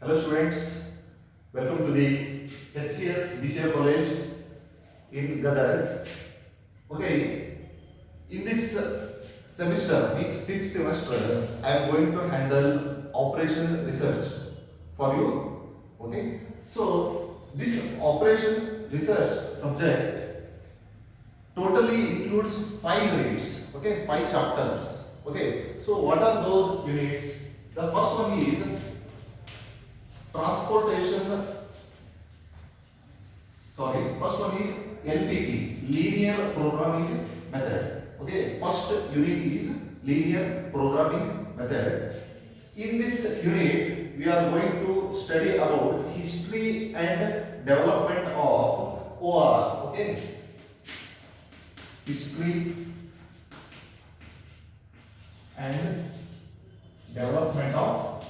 Hello students, welcome to the HCS BCA College in Gadag. Okay, in this semester, means fifth semester, I am going to handle operation research for you. Okay, so this operation research subject totally includes 5 units. Okay, 5 chapters. Okay, so what are those units? The first one is first one is LPP, linear programming method. Okay, first unit is linear programming method. In this unit, we are going to study about history and development of OR. Okay, history and development of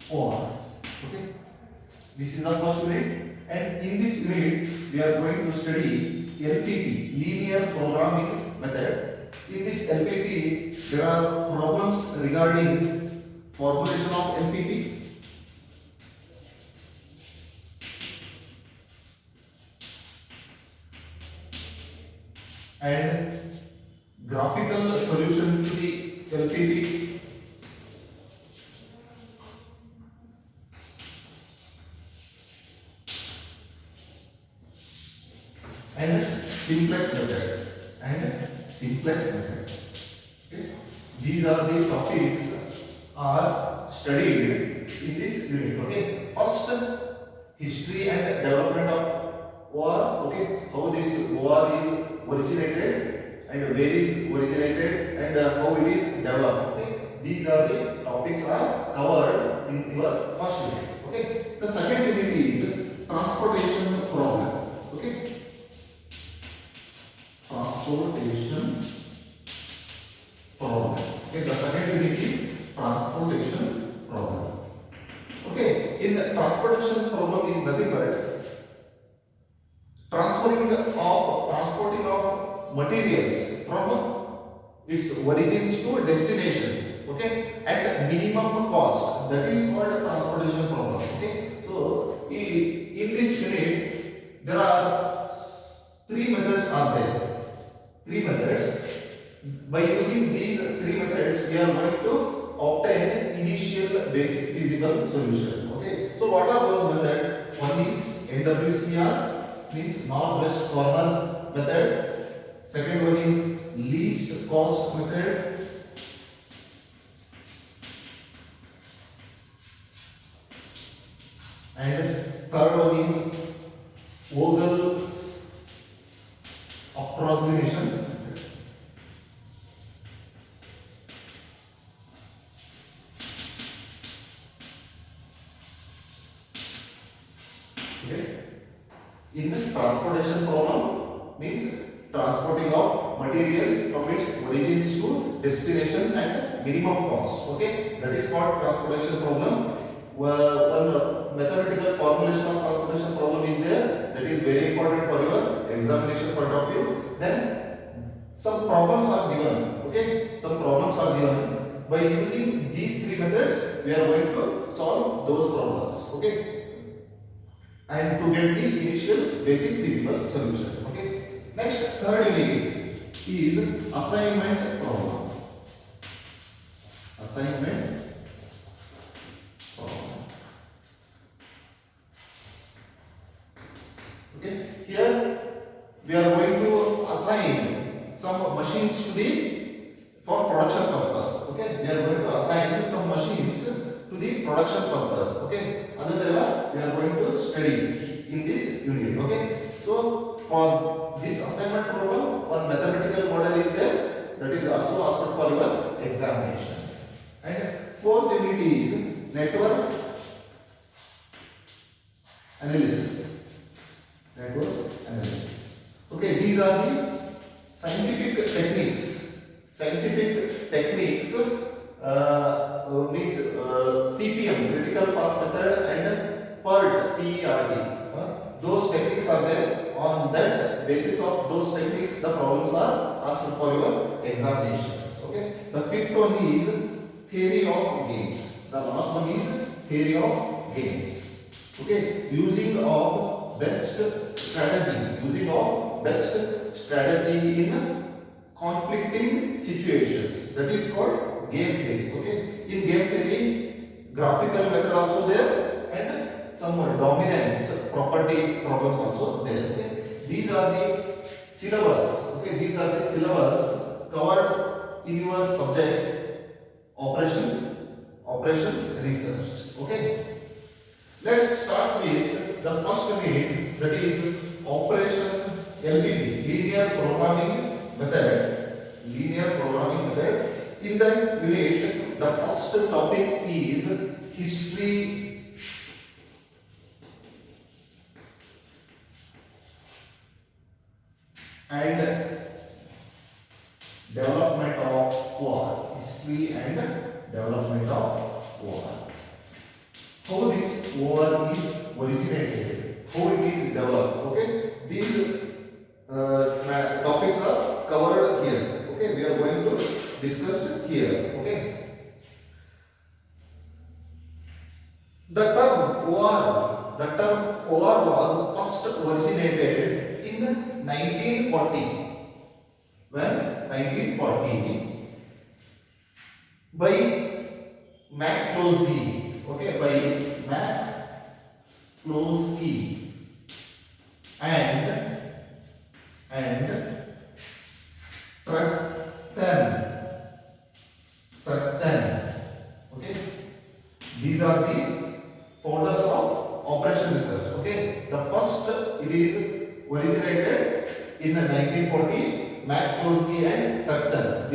OR. Okay, this is the first unit, and in this unit we are going to study LPP, linear programming method. In this LPP there are problems regarding formulation of LPP, and graphical solution to the LPP, and simplex method Okay, these are the topics are studied in this unit. Okay, first history and development of OR. Okay, how this OR is originated and where is originated and how it is developed. Okay, these are the topics are covered in your first unit. Okay, the second unit is transportation problem. Okay, transportation problem. Okay, the second unit is transportation problem. Okay, in the transportation problem is nothing but transporting of materials from its origins to destination. Okay, at minimum cost. That is called transportation problem. Okay, so in this unit there are three methods are there. Three methods. By using these three methods, we are going to obtain initial basic physical solution. Okay. So what are those methods? One is NWCR, means northwest corner method. Second one is least cost method. And third one is Vogel's approximation. Okay. In this transportation problem means transporting of materials from its origins to destination at minimum cost. Okay, that is called transportation problem. One mathematical formulation of transportation problem is there, that is very important for your examination point of view. Then some problems are given. Okay, some problems are given. By using these three methods, we are going to solve those problems. Okay, and to get the initial basic physical solution. Okay, next third unit is assignment problem. Assignment problem. Okay, here we are going to assign some machines to the for production purpose. Okay, we are going to assign some machines to the production purpose. Okay, other we are going to study in this unit. Okay, so for this assignment problem, one mathematical model is there, that is also asked for your examination. And fourth unit is network analysis. Okay, these are the scientific techniques. Means CPM, critical path method, and PERT, PERT. Those techniques are there. On that basis of those techniques, the problems are asked for your examinations. Okay. The fifth one is theory of games. The last one is theory of games. Okay, using of best strategy in conflicting situations. That is called game theory. Okay, in game theory, graphical method also there and some dominance property problems also there. Okay, these are the syllabus. Okay, these are the syllabus covered in your subject operations research. Okay, let's start with the first unit, that is operation LPB, linear programming method. In that unit, the first topic is history and development of war. History and development of war. How this war is originated, how it is developed. Okay, these topics are covered here. Okay, we are going to discuss here. Okay, the term war was first originated in 1940. When 1940 by McCloskey. Okay, by McCloskey and Trefton. Okay, these are the founders of operation research. Okay, the first it is originated in the 1940. McCloskey and Trefton.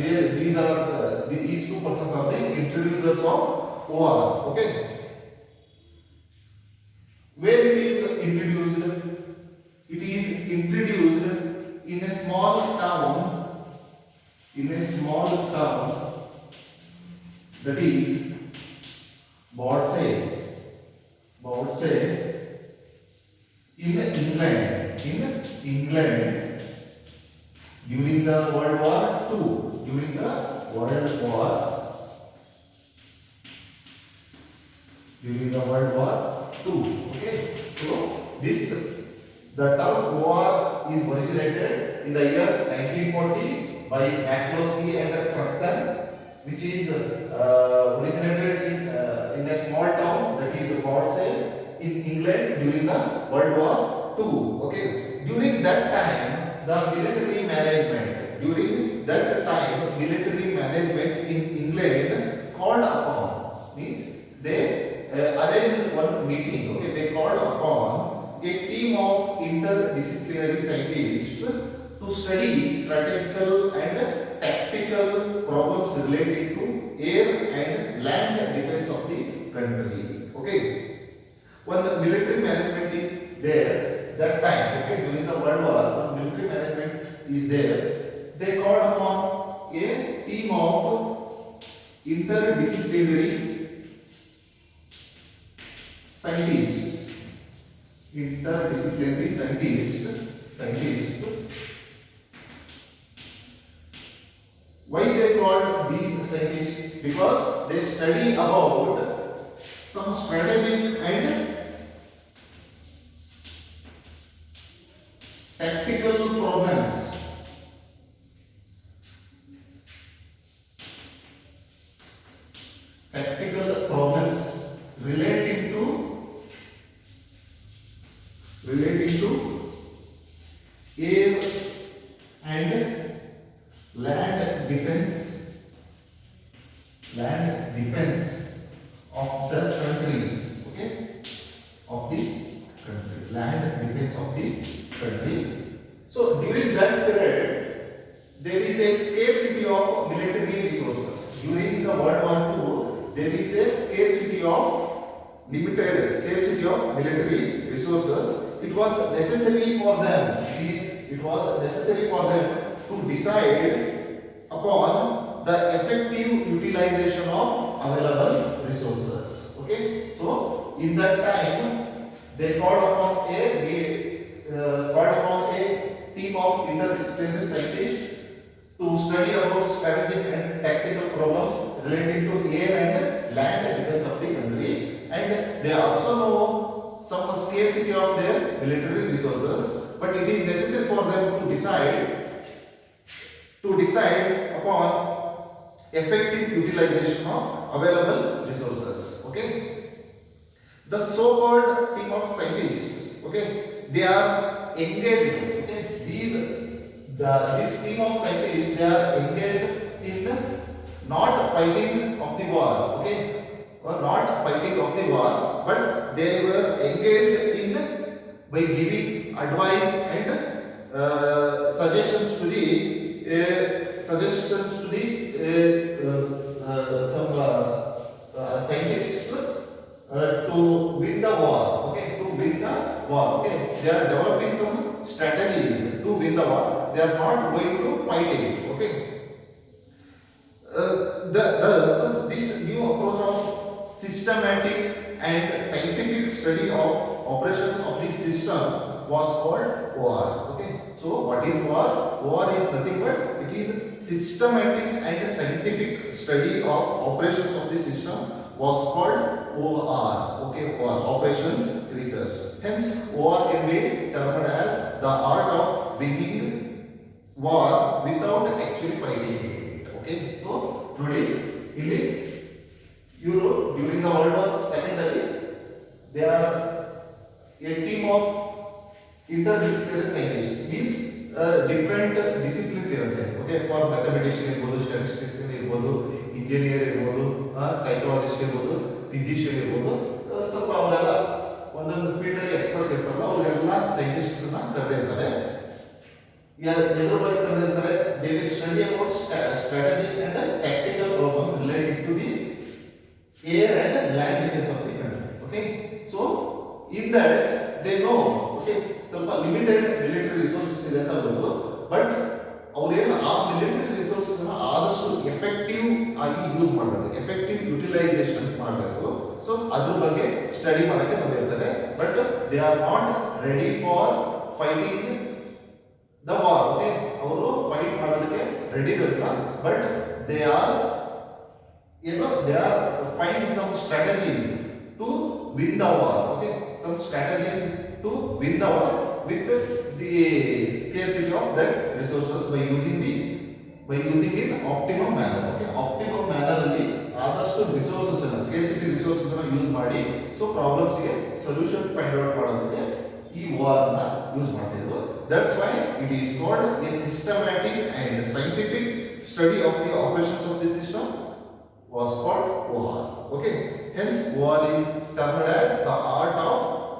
These two persons are the introducers of OR. Okay, where it is introduced? It is introduced in a small town. That is Bordsey in England during the World War II. Okay, so the term war is originated in the year 1940 by McCloskey and Trefton, which is originated in a small town, that is Bordsey in England during the World War II. Okay, during that time military management in England called upon, means they arranged one meeting. Okay, they called upon a team of interdisciplinary scientists to study strategical and tactical problems related to air and land defense of the country. Okay, when the military management is there that time, okay, during the World War, when military management is there, they called upon a team of interdisciplinary scientists. Why they called these scientists? Because they study about some strategic and tactical problems relating to air and land defense of the country. Okay, of the country, land defense of the country. So during that period, there is a scarcity of military resources. During the World War II, there is a limited scarcity of military resources. It was necessary for them to decide upon the effective utilization of available resources. Okay, so in that time they called upon a team of interdisciplinary scientists to study about strategic and tactical problems relating to air them to decide upon effective utilization of available resources. Okay, the so-called team of scientists, okay, they are engaged. Okay, this team of scientists, they are engaged in not fighting of the war. Okay, or not fighting of the war, but they were engaged in by giving advice and suggestions to the scientists to win the war. Okay, to win the war. Okay, they are developing some strategies to win the war. They are not going to fight it. Okay. This new approach of systematic and scientific study of operations of the system was called OR. Okay, so what is OR? OR is nothing but it is systematic and scientific study of operations of the system was called OR. Okay, or operations research. Hence, OR can be termed as the art of winning war without actually fighting it. Okay, so today, Europe during the World War II, they are a team of interdisciplinary scientists. Means different disciplines irutte. Okay, for mathematician irbodu, statistician irbodu, engineer irbodu, psychologist irbodu, physician irbodu, ಸ್ವಲ್ಪ ಅವರೆಲ್ಲ ಒಂದೊಂದು field ಅಲ್ಲಿ experts ಇರ್ತಾರಲ್ಲ ಅವರೆಲ್ಲ scientists ನ ಕರೆದಿರ್ತಾರೆ. ಎದ್ರ ಬಗ್ಗೆ ಕರೆದಿರ್ತಾರೆ? They will study about strategic and tactical problems related to the air and land defense of the country. Okay, so in that they know, okay, ಸ್ವಲ್ಪ ಲಿಮಿಟೆಡ್ ಮಿಲಿಟರಿ ರಿಸೋರ್ಸಸ್ ಇದೆ ಅಂತ ಗೊತ್ತು, ಬಟ್ ಅವ್ರೇನು ಆ ಮಿಲಿಟರಿ ರಿಸೋರ್ಸಸ್ ನ ಆದಷ್ಟು effective ಆಗಿ use ಮಾಡಬೇಕು, ಎಫೆಕ್ಟಿವ್ ಯುಟಿಲೈಸೇಷನ್ ಮಾಡಬೇಕು. ಸೊ ಅದ್ರ ಬಗ್ಗೆ ಸ್ಟಡಿ ಮಾಡಕ್ಕೆ ಬಂದಿರ್ತಾರೆ, but they are not ready for fighting the war. Okay, ಅವರು ಫೈಟ್ ಮಾಡೋದಕ್ಕೆ ರೆಡಿ ಇರಲ್ಲ, but they are find some strategies to win the war. Okay, some strategies to win the war with the scarcity of that resources by using in optimum manner. Okay, optimum manner ಅಲ್ಲಿ ಆದಷ್ಟು resources ಅನ್ನು, scarcity resources ಅನ್ನು use ಮಾಡಿ so problems ಗೆ solution find out ಮಾಡೋದಕ್ಕೆ ಈ war ಅನ್ನ use ಮಾಡ್ತಿದ್ರು. That's why it is called a systematic and scientific study of the operations of the system was called war. Okay, hence war is termed as the art of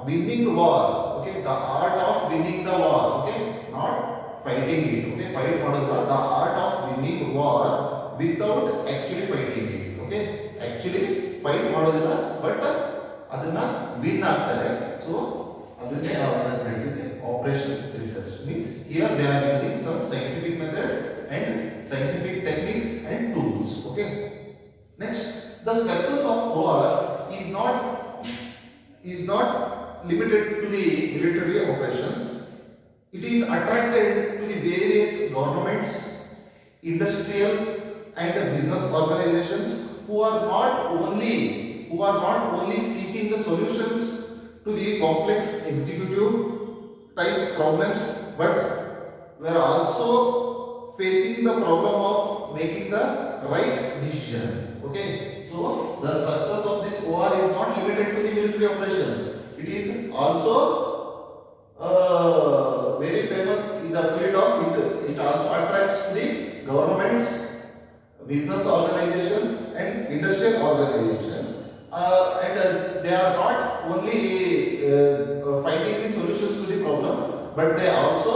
winning war. Okay, the art of winning the war. Okay, not fighting it. Okay, fight ಮಾಡೋದಲ್ಲ, the art of winning war without actually fighting it. Okay, actually fight ಮಾಡೋದಿಲ್ಲ, but ಅದನ್ನ win ಆಗ್ತಾರೆ. So ಅದನ್ನೇ ನಾವು ಹೇಳ್ತೀವಿ operation research. Means here they are using some scientific methods and scientific techniques and tools. Okay, next, the success of war is not limited to the military operations. It is attracted to the various governments, industrial and business organizations who are not only seeking the solutions to the complex executive type problems, but were also facing the problem of making the right decision. Okay, so the success of this war is not limited to the military operation. It is also very famous in the field of it also attracts the governments, business organizations and industrial organizations, and they are not only finding the solutions to the problem, but they are also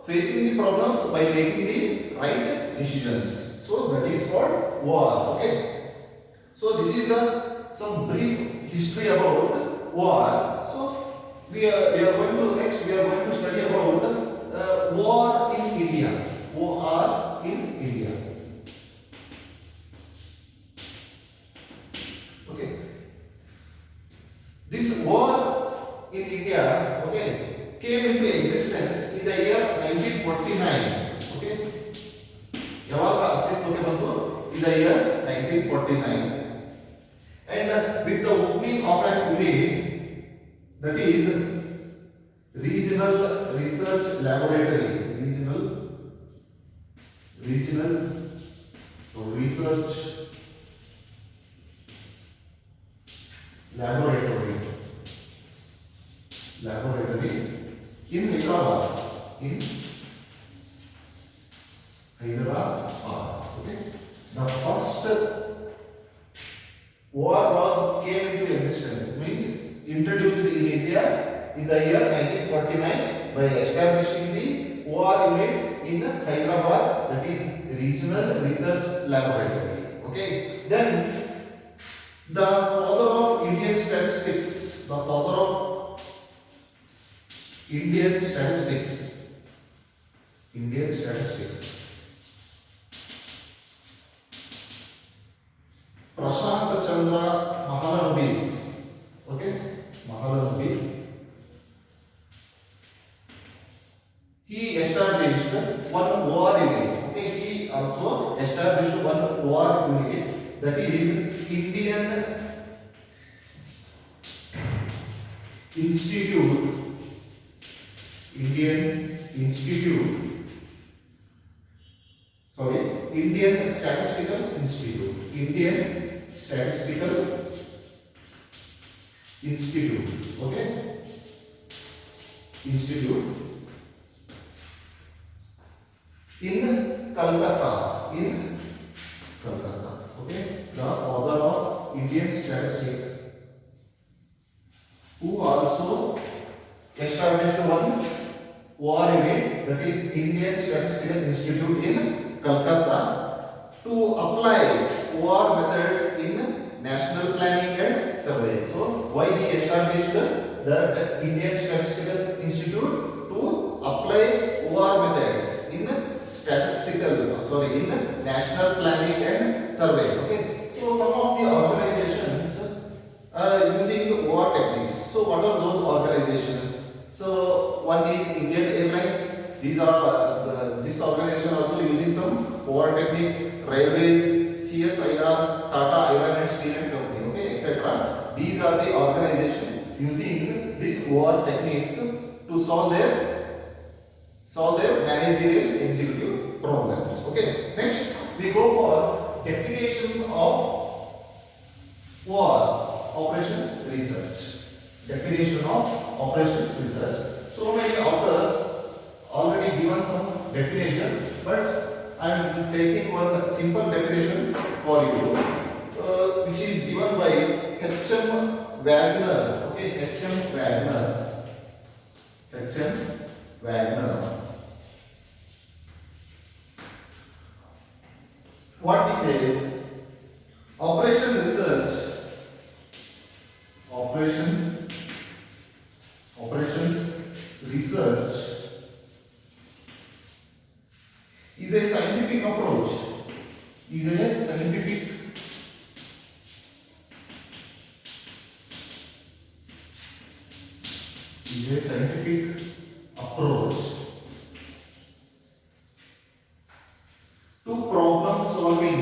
facing the problems by making the right decisions. So that is called war. Okay, so this is some brief history about war. So we are going to study about war in India. War in India. Okay, this war in India, okay, came into existence in the year 1949. Okay, ಯಾವಾಗ ಅಸ್ತಿತ್ವಕ್ಕೆ ಬಂತು? In the year 1949, and with the opening of an unit, that is regional research laboratory, regional research laboratory in Hyderabad. Okay. The first OR came into existence, means introduced in India in the year 1949 by establishing the OR unit in Hyderabad, that is Regional Research Laboratory. Okay. Then the father of Indian statistics, Prashant Chandra Mahalanobis. Okay, Mahalanobis. He established one OR unit. Okay, he also established one OR unit, that is Indian Statistical Institute. Okay, institute in Calcutta. Okay, the father of Indian statistics, who also established one OR unit, that is Indian Statistical Institute in Calcutta, to apply OR methods in national planning and survey. So why he established the Indian Statistical Institute? To apply OR methods in national planning and survey. Okay, so some of the organizations using OR techniques. So what are those organizations? So one is Indian Airlines. This organization also using some OR techniques. Railways, CSIR, Tata Iron and Steel and Company, okay, etc. These are the organizations using this OR techniques to solve their managerial executive problems. Okay. Next, we go for definition of OR, operation research. Definition of operation research. So many authors already given some definition, but I am taking one simple definition for you, which is given by H.M. Wagner. Okay, H.M. Wagner. What he says: operations research is a scientific approach. To problem solving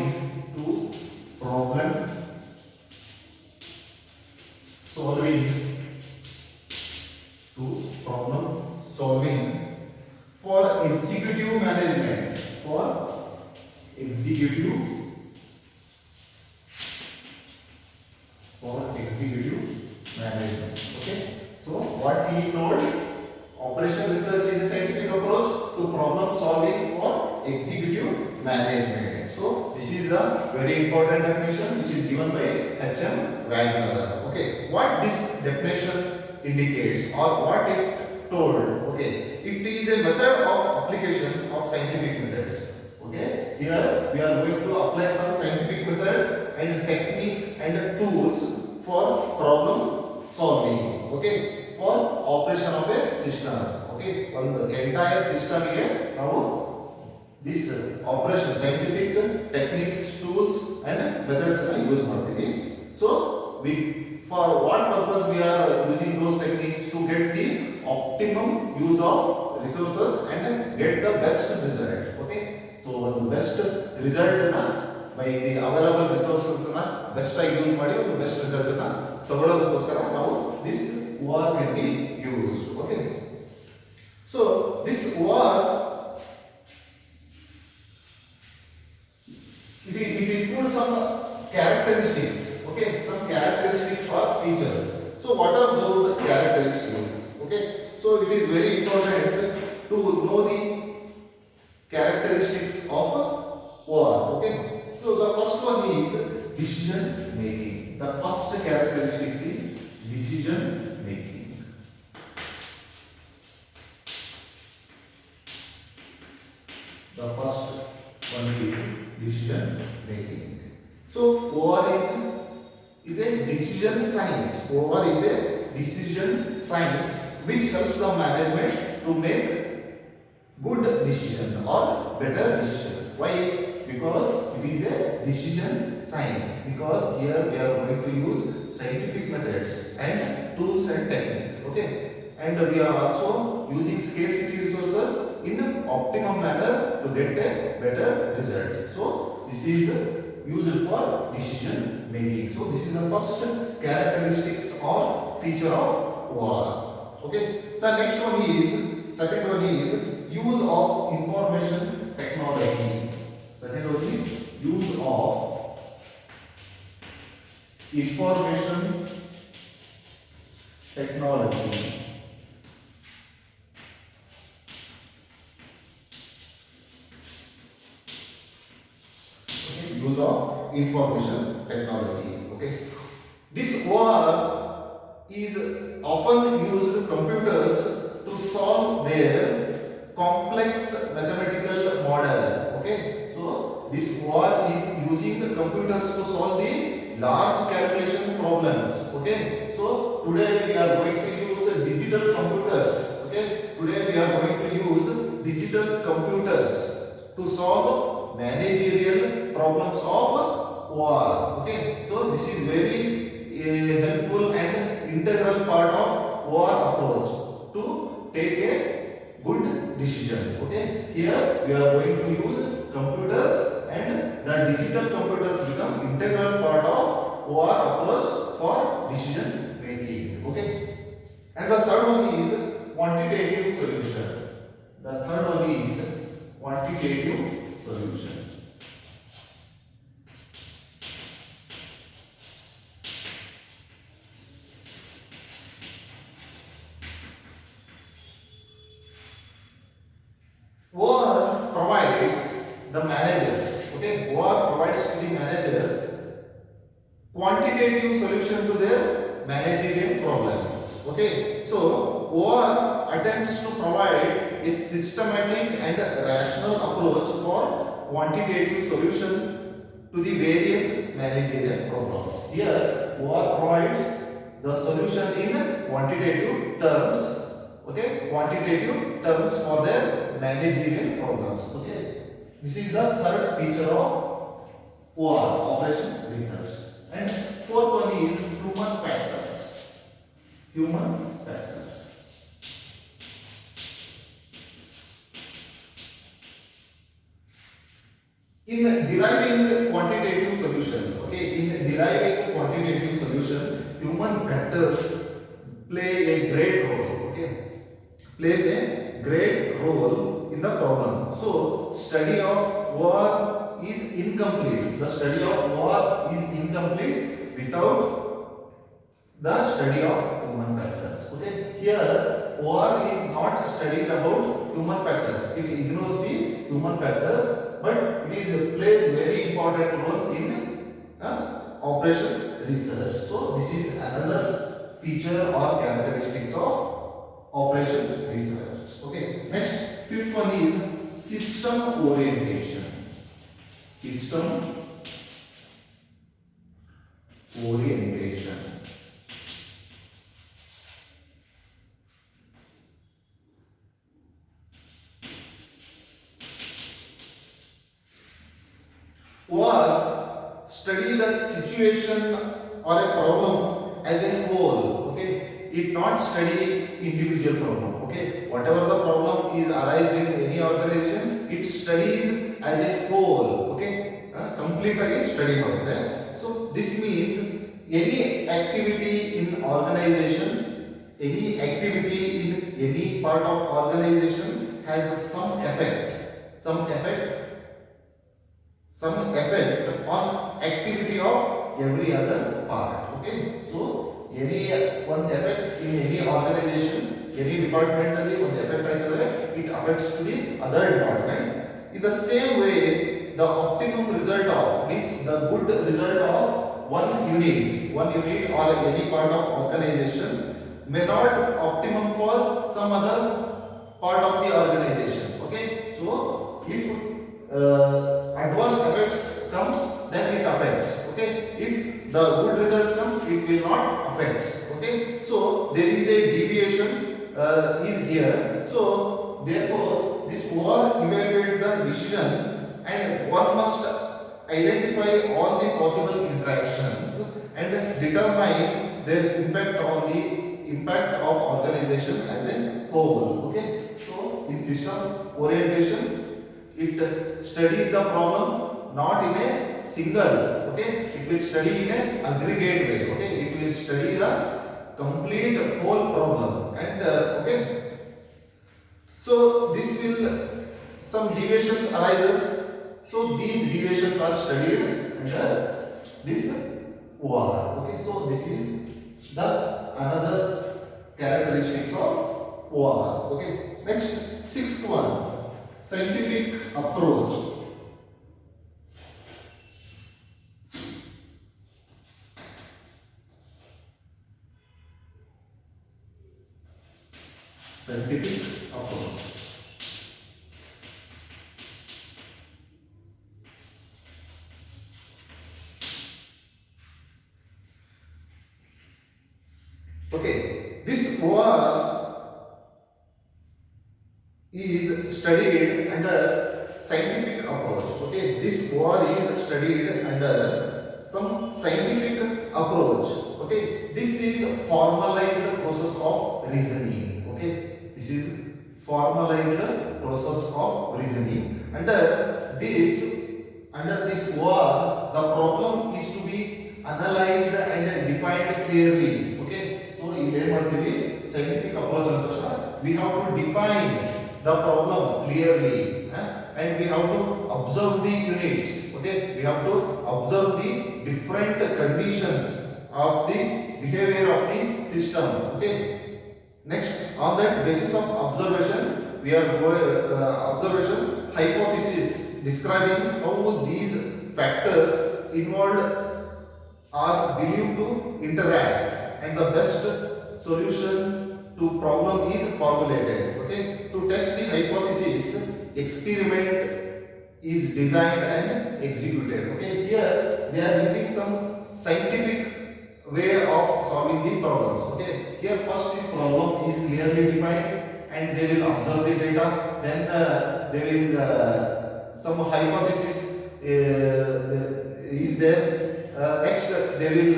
for executive management. Okay, so what he told, operation research is a scientific approach to problem solving for executive management. So this is a very important definition which is given by H.M. Wagner. Okay, what this definition indicates or what it told? Okay, it is a method of application of scientific methods. Okay, here we are going to apply some scientific methods and techniques and tools for problem solving. Okay, for operation of a system. Okay, on the entire system here now this operation scientific techniques, tools and methods are used ಮಾಡ್ತೀವಿ. So for what purpose we are using those techniques? To get the optimum use of resources and get the best result. Okay, so the best result by the available resources best use ಮಾಡಿ ಒಂದು best result ತಗೊಳ್ಳೋದಕ್ಕೋಸ್ಕರ ನಾವು this OR can be used. Okay, includes some characteristics. Okay, some characteristics or features. So what are those characteristics? Okay, so it is very important to know the characteristics of OR. Okay, so the first one is decision making. The first characteristics is decision making. The first one is decision making. So OR is a decision science. OR is a decision science which helps the management to make good decision or better decision. Why? Because it is a decision science. Because here we are going to use scientific methods and tools and techniques. Okay, and we are also using scarcity resources in an optimum manner to get a better result. So this is used for decision making. So this is the first characteristics or feature of OR. Okay, the next one is, second one is use of information technology. Second one is use of information technology. Okay, use of information technology. Okay, this OR is often used computers to solve their complex mathematical model. Okay, so this OR is using the computers to solve the large calculation problems. Okay, so today we are going to use digital computers. Okay, today we are going to use digital computers to solve managerial problems of OR. Okay, so this is very helpful and integral part of OR approach to take a good decision. Okay, here we are going to use computers and the digital computers become integral part of OR approach for decision making. Okay, and the third one is quantitative solution. The third one is quantitative solution. OR provides the managers. Okay, OR provides to the managers quantitative solution to their managerial problems. Okay, so OR attempts to provide a systematic and rational approach for quantitative solution to the various managerial problems. Here, OR provides the solution in quantitative terms. Okay, quantitative terms for their managerial problems. Okay, this is the third feature of OR, operation research. And fourth one is human factors. Human factors. In deriving quantitative solution, okay, in deriving quantitative solution, human factors play a great role. Okay, plays a great role in the problem. So, study of OR is incomplete. The study of OR is incomplete without the study of human factors. Okay, here OR is not studied about human factors. It ignores the human factors, but it is plays very important role in operation research. So, this is another feature or characteristics of operation research. Okay, next, fifth one is system orientation. System orientation. Or study the situation or a problem as a whole. Okay, it not study individual problem. Okay, whatever the problem is arising in any organization, it studies as a whole. Okay, complete again study maಗುತ್ತೆ. So this means any activity in organization, any activity in any part of organization has some effect some effect on activity of every other part. Okay, so any one effect in any organization, any departmentally one effect it affects to the other department. In the same way, the optimum result of means the good result of one unit or any part of organization may not optimum for some other part of the organization. Okay, so if adverse effects comes, then it affects. Okay, if the good results comes, it will not affect. Okay, so there is a deviation is here. So therefore, this OR evaluate the decision, and one must identify all the possible interactions and determine their impact on the impact of organization as a whole. Okay, so in system orientation, it studies the problem not in a single, okay, it will study in a aggregate way. Okay, it will study the complete whole problem, and okay, so this will some deviations arises, so these deviations are studied under this OR. Okay, so this is the another characteristics of OR. Okay, next sixth one, scientific approach. Scientific approach. Okay, this OR is studied under scientific approach. Okay, this OR is studied under some scientific approach. Okay, this is formalized process of reasoning. Okay, this is formalized process of reasoning. Under this OR, the problem is to be analyzed and defined clearly. Okay, so in scientific approach, we have to define the problem clearly, and we have to observe the units. Okay, we have to observe the different conditions of the behavior of the system. Okay. Next, on that basis of observation, we are going observation hypothesis describing how these factors involved are believed to interact, and the best solution to problem is formulated. Okay, to test the hypothesis, experiment is designed and executed. Okay, here they are using some scientific way of solving the problems. Okay, here first this problem is clearly defined, and they will observe the data. Then they will some hypothesis is there. Next they will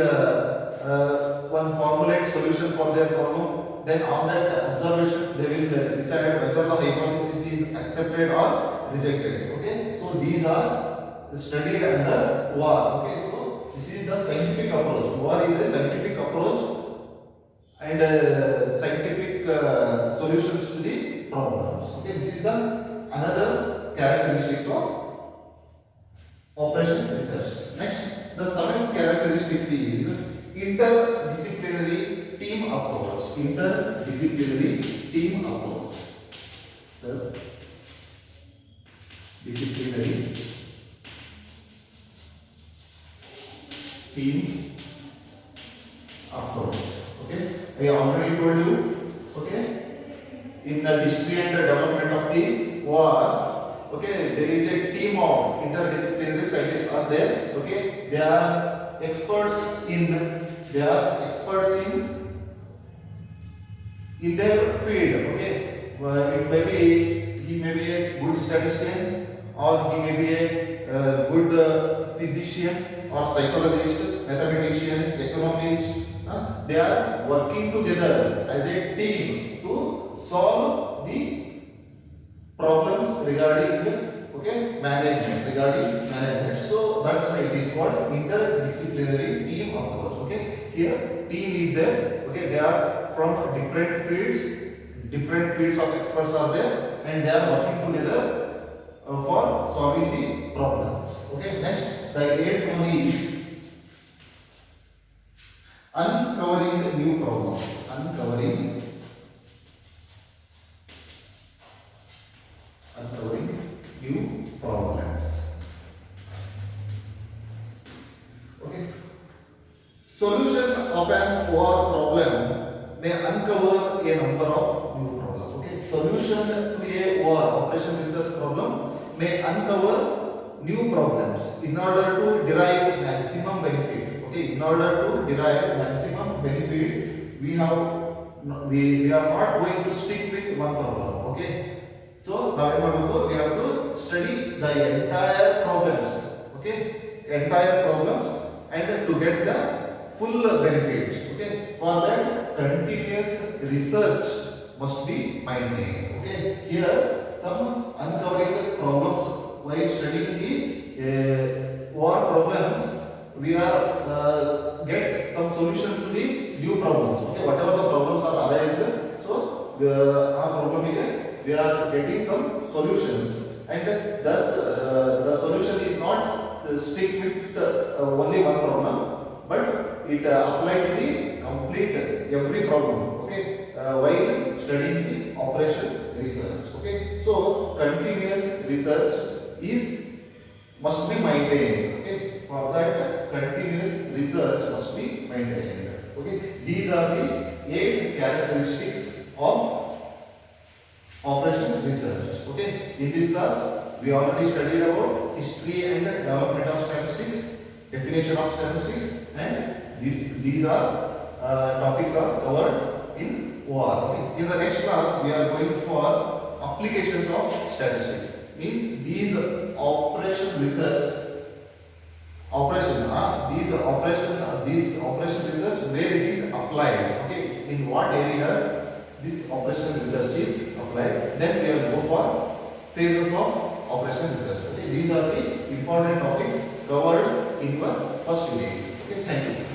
one formulate solution for their problem. Then on that observations they will decide whether the hypothesis is accepted or rejected. Okay, so these are studied under OR. Okay, so this is the scientific approach. OR is a scientific approach and scientific solutions to the problems. Okay, this is the another characteristics of operation research. Next, the seventh characteristics is interdisciplinary team approach. Interdisciplinary team approach. Disciplinary team approach. Okay, I already told you. Okay, in the history and the development of the OR, okay, there is a team of interdisciplinary scientists are there. Okay, they are experts in their field. Okay, it may be he may be a good statistician, or he may be a good physician or psychologist, mathematician, economist. They are working together as a team to solve the problems regarding management. So that's why it is called interdisciplinary team approach. Okay, here team is there. Okay, they are from different fields of experts are there, and they are working together for solving the problems. Okay, next the eighth one is uncovering new problems. Uncovering new problems. Okay. Solution of an OR problem may uncover a number of new problems. Okay. Solution to a OR operation research problem may uncover new problems in order to derive maximum benefit. Okay. In order to derive maximum benefit, we are not going to stick with one problem. Okay. So now we have to study the entire problems. Okay. Entire problems and to get the full benefits. Okay, for that continuous research must be maintained. Okay, here some uncovering problems while studying the OR problems, we are get some solution to the new problems. Okay, whatever the problems are arised, so our problem is we are getting some solutions, and thus the solution is not stick with only one problem, but it apply to the complete every problem. Okay, while studying the operation research. Okay, so continuous research is must be maintained. Okay, for that continuous research must be maintained. Okay, these are the 8 characteristics of operation research. Okay, in this class we already studied about history and development of statistics, definition of statistics, and these are topics are covered in OR. Okay. In the next class we are going for applications of statistics. Means these operation research these operation research where it is applied. Okay, in what areas this operation research is applied. Then we will go for phases of operation research. Okay, these are the important topics covered in your first unit. Okay, thank you.